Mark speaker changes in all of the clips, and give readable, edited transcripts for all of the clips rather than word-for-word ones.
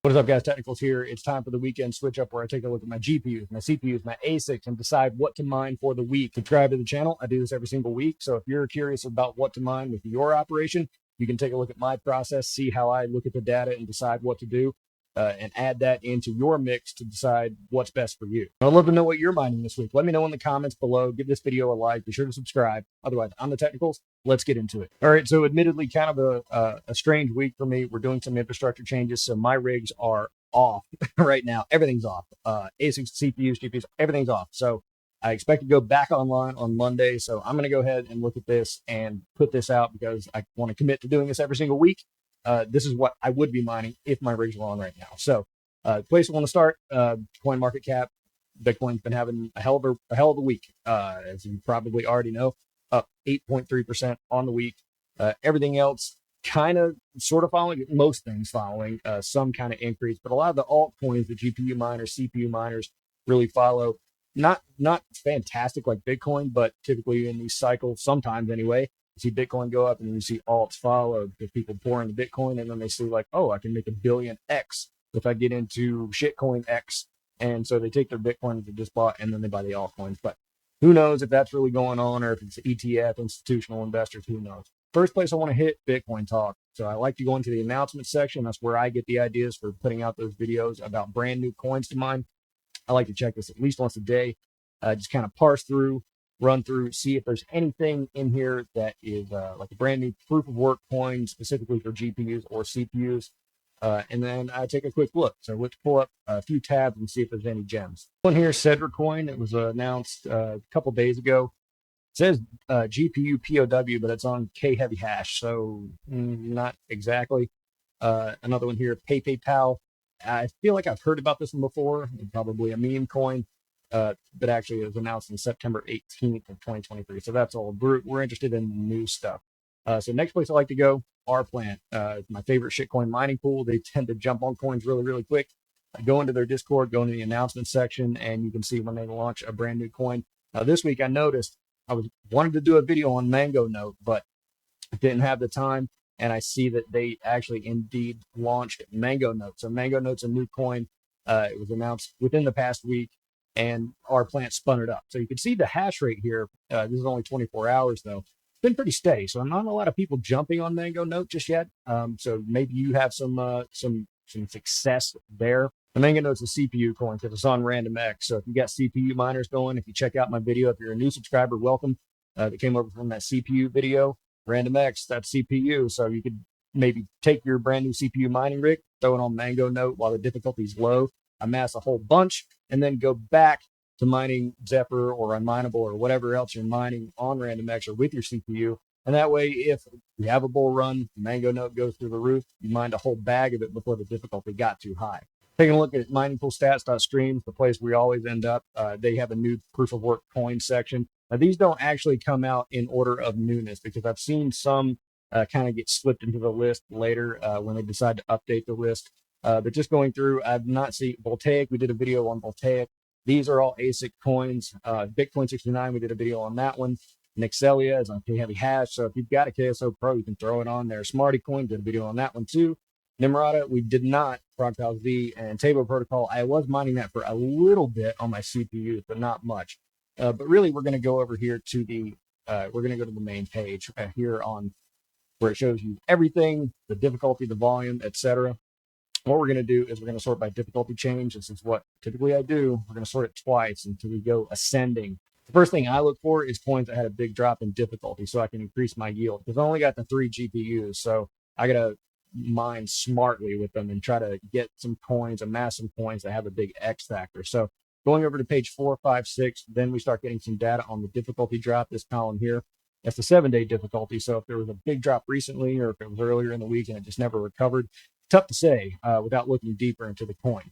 Speaker 1: What is up, guys? Technicals here. It's time for the weekend switch up where I take a look at my GPUs, my CPUs, my ASICs, and decide what to mine for the week. Subscribe to the channel. I do this every single week. So if you're curious about what to mine with your operation, you can take a look at my process, see how I look at the data and decide what to do, and add that into your mix to decide what's best for you. I'd love to know what you're mining this week. Let me know in the comments below. Give this video a like. Be sure to subscribe. Otherwise, I'm the Technicals. Let's get into it. All right, so admittedly, kind of a strange week for me. We're doing some infrastructure changes, so my rigs are off right now. Everything's off. ASICs, CPUs, GPUs, everything's off. So I expect to go back online on Monday. So I'm going to go ahead and look at this and put this out because I want to commit to doing this every single week. This is what I would be mining if my rigs were on right now. So the place I want to start, coin market cap. Bitcoin's been having a hell of a week, as you probably already know, up 8.3% on the week. Everything else kind of sort of following, most things following some kind of increase, but a lot of the altcoins, the GPU miners, CPU miners really follow. Not fantastic like Bitcoin, but typically in these cycles, sometimes anyway, you see Bitcoin go up and you see alts follow because people pour into Bitcoin and then they see like, oh, I can make $1 billion X if I get into shitcoin X. And so they take their Bitcoin that they just bought and then they buy the altcoins. But who knows if that's really going on or if it's ETF, institutional investors, who knows? First place I want to hit, Bitcoin talk. So I like to go into the announcement section. That's where I get the ideas for putting out those videos about brand new coins to mine. I like to check this at least once a day, just kind of parse through, run through, see if there's anything in here that is like a brand new proof of work coin specifically for GPUs or CPUs. And then I take a quick look. So let's pull up a few tabs and see if there's any gems. One here, Cedric coin. It was announced a couple days ago. It says GPU POW, but it's on K heavy hash, so not exactly. Another one here, PayPal. I feel like I've heard about this one before. Probably a meme coin, but actually it was announced on September 18th of 2023. So that's all. We're interested in new stuff. So next place I like to go, Rplant. My favorite shitcoin mining pool. They tend to jump on coins really, really quick. I go into their Discord, go into the announcement section, and you can see when they launch a brand new coin. Now this week I noticed I wanted to do a video on Mango Note, but didn't have the time. And I see that they actually indeed launched Mango Note. So Mango Note's a new coin. It was announced within the past week, and Rplant spun it up. So you can see the hash rate here. This is only 24 hours though. It's been pretty steady. So not a lot of people jumping on Mango Note just yet. So maybe you have some success there. The Mango Note's a CPU coin because it's on RandomX. So if you got CPU miners going, if you check out my video, if you're a new subscriber, welcome. That came over from that CPU video, RandomX, that's CPU. So you could maybe take your brand new CPU mining rig, throw it on Mango Note while the difficulty is low, amass a whole bunch, and then go back to mining Zephyr or Unmineable or whatever else you're mining on RandomX or with your CPU. And that way, if you have a bull run, Mango Note goes through the roof, you mined a whole bag of it before the difficulty got too high. Taking a look at miningpoolstats.streams, the place we always end up, they have a new proof of work coin section. Now, these don't actually come out in order of newness because I've seen some kind of get slipped into the list later when they decide to update the list. But just going through, I've not seen Voltaic. We did a video on Voltaic. These are all ASIC coins. Bitcoin 69, we did a video on that one. Nixelia is on K heavy hash. So if you've got a KSO Pro, you can throw it on there. Smarty Coin, did a video on that one too. Nimrata, we did not. Frogpals V and Table Protocol. I was mining that for a little bit on my CPU, but not much. But really, we're going to go over here to the we're going to go to the main page here on where it shows you everything, the difficulty, the volume, etc. What we're going to do is we're going to sort by difficulty change. This is what typically I do. We're going to sort it twice until we go ascending. The first thing I look for is coins that had a big drop in difficulty so I can increase my yield because I only got the 3 GPUs. So I got to mine smartly with them and try to get some coins, amass some coins that have a big X factor. So going over to page 4, 5, 6, then we start getting some data on the difficulty drop, this column here. That's the 7-day difficulty. So if there was a big drop recently or if it was earlier in the week and it just never recovered, tough to say without looking deeper into the coin.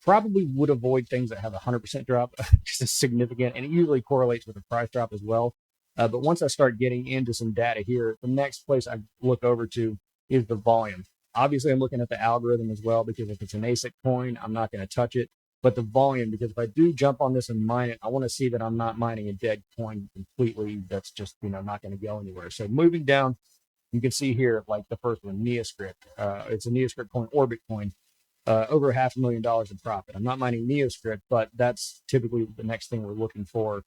Speaker 1: Probably would avoid things that have a 100% drop because it's significant and it usually correlates with the price drop as well. But once I start getting into some data here, the next place I look over to is the volume. Obviously, I'm looking at the algorithm as well because if it's an ASIC coin, I'm not going to touch it. But the volume, because if I do jump on this and mine it, I want to see that I'm not mining a dead coin completely. That's just, not going to go anywhere. So moving down, You can see here, like the first one, Neoscript. It's a Neoscript coin, Orbit coin, over $500,000 in profit. I'm not mining Neoscript, but that's typically the next thing we're looking for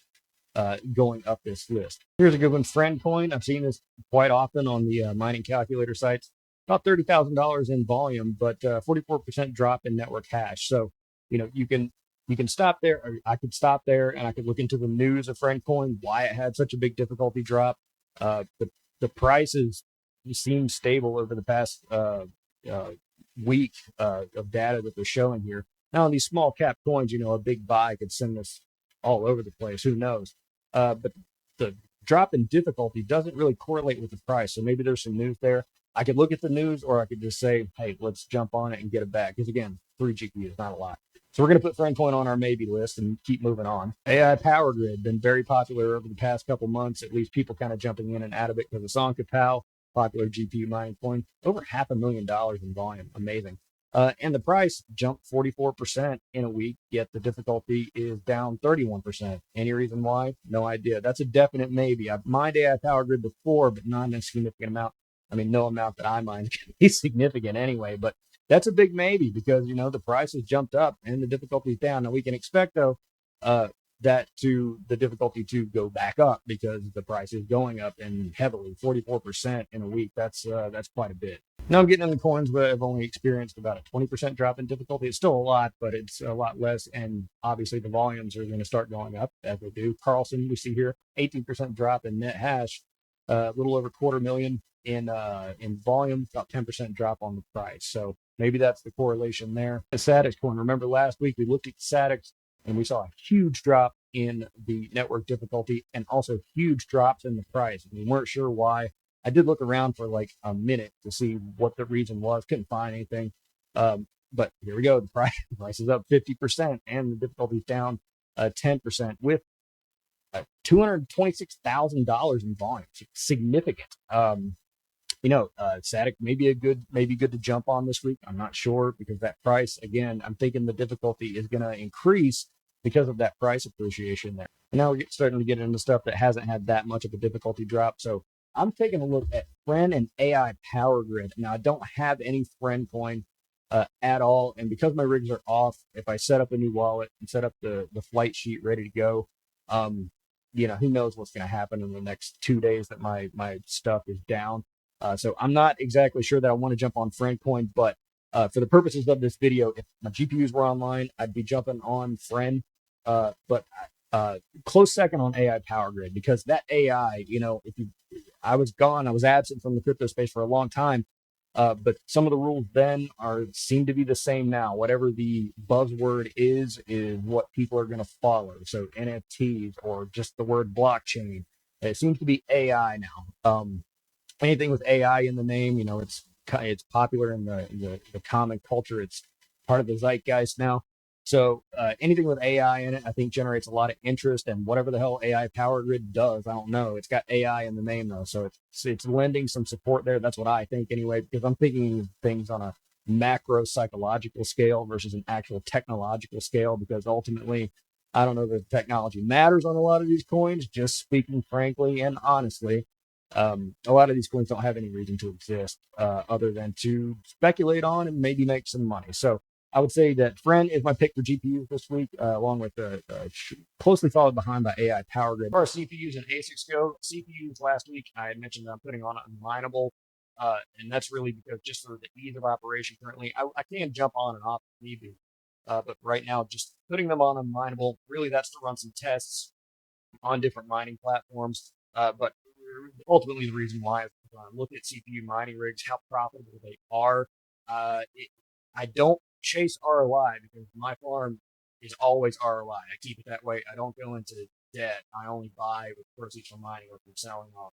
Speaker 1: going up this list. Here's a good one, Friend Coin. I've seen this quite often on the mining calculator sites. About $30,000 in volume, but 44% drop in network hash. So, you can stop there, or I could stop there and I could look into the news of Friend Coin, why it had such a big difficulty drop. The prices seem stable over the past uh, week of data that they're showing here. Now, on these small cap coins, a big buy could send this all over the place. Who knows? But the drop in difficulty doesn't really correlate with the price. So maybe there's some news there. I could look at the news, or I could just say, hey, let's jump on it and get it back. Because again, 3 GPUs, not a lot. So we're going to put FriendCoin on our maybe list and keep moving on. AI Power Grid, been very popular over the past couple months, at least people kind of jumping in and out of it because of Sonka Pal, popular GPU mining coin, over $500,000 in volume. Amazing. And the price jumped 44% in a week, yet the difficulty is down 31%. Any reason why? No idea. That's a definite maybe. I've mined AI Power Grid before, but not in a significant amount. I mean, no amount that I mine can be significant anyway, but that's a big maybe because, the price has jumped up and the difficulty is down. Now, we can expect, though, the difficulty to go back up because the price is going up and heavily, 44% in a week. That's quite a bit. Now I'm getting into coins where I've only experienced about a 20% drop in difficulty. It's still a lot, but it's a lot less. And obviously the volumes are going to start going up as they do. Carlson, we see here, 18% drop in net hash, a little over 250,000 in volume, about 10% drop on the price. So maybe that's the correlation there. The SATIX coin, remember last week we looked at SATIX and we saw a huge drop in the network difficulty and also huge drops in the price. And we weren't sure why. I did look around for like a minute to see what the reason was. Couldn't find anything. But here we go. The price is up 50% and the difficulty's down 10% with $226,000 in volume. Significant. Static maybe good to jump on this week. I'm not sure because that price, again, I'm thinking the difficulty is going to increase because of that price appreciation there. And now we're starting to get into stuff that hasn't had that much of a difficulty drop. So I'm taking a look at Friend and AI Power Grid. Now, I don't have any Friend coin at all. And because my rigs are off, if I set up a new wallet and set up the flight sheet ready to go, who knows what's going to happen in the next 2 days that my stuff is down. So I'm not exactly sure that I want to jump on Friend coin, but for the purposes of this video, if my GPUs were online, I'd be jumping on Friend. But close second on AI Power Grid because that AI, I was gone, I was absent from the crypto space for a long time. But some of the rules then seem to be the same now. Whatever the buzzword is what people are going to follow. So NFTs or just the word blockchain. It seems to be AI now. Anything with AI in the name, it's popular in the common culture. It's part of the zeitgeist now. So anything with AI in it, I think generates a lot of interest. And whatever the hell AI Power Grid does, I don't know. It's got AI in the name though, so it's lending some support there. That's what I think anyway, because I'm thinking things on a macro psychological scale versus an actual technological scale. Because ultimately, I don't know that the technology matters on a lot of these coins. Just speaking frankly and honestly, a lot of these coins don't have any reason to exist other than to speculate on and maybe make some money. So I would say that Friend is my pick for GPUs this week, along with closely followed behind by AI Power Grid. As far as CPUs and ASICs go, CPUs last week I had mentioned that I'm putting on unmineable, and that's really because just for the ease of operation currently, I can jump on and off if need be, but right now just putting them on unmineable, really that's to run some tests on different mining platforms. But ultimately, the reason why is when I look at CPU mining rigs, how profitable they are. I don't chase ROI because my farm is always ROI. I keep it that way. I don't go into debt. I only buy with proceeds from mining or from selling off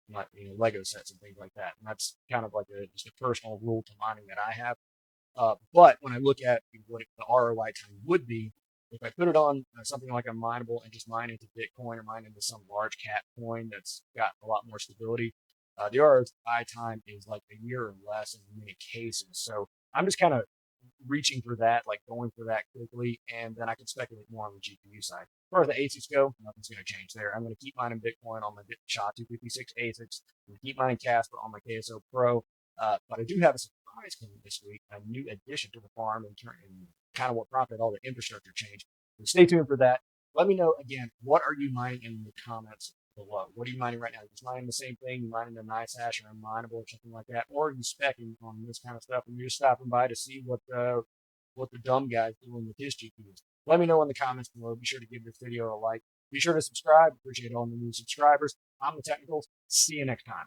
Speaker 1: my Lego sets and things like that. And that's kind of like just a personal rule to mining that I have. But when I look at what the ROI time would be, if I put it on something like a mineable and just mine into Bitcoin or mine into some large cap coin that's got a lot more stability, the ROI time is like a year or less in many cases. So I'm just kind of reaching for that, like going for that quickly, and then I can speculate more on the GPU side. As far as the ASICs go, nothing's going to change there. I'm going to keep mining Bitcoin on my SHA-256 ASICs. I'm going to keep mining Casper on my KSO Pro. But I do have a surprise coming this week, a new addition to the farm and kind of what prompted all the infrastructure change. So stay tuned for that. Let me know, again, what are you mining in the comments below? What are you mining right now? Are you just mining the same thing? You mining the Nicehash or Unmineable or something like that? Or are you specking on this kind of stuff and you're just stopping by to see what the dumb guy's doing with his GPUs? Let me know in the comments below. Be sure to give this video a like. Be sure to subscribe. Appreciate all the new subscribers. I'm the Technicals. See you next time.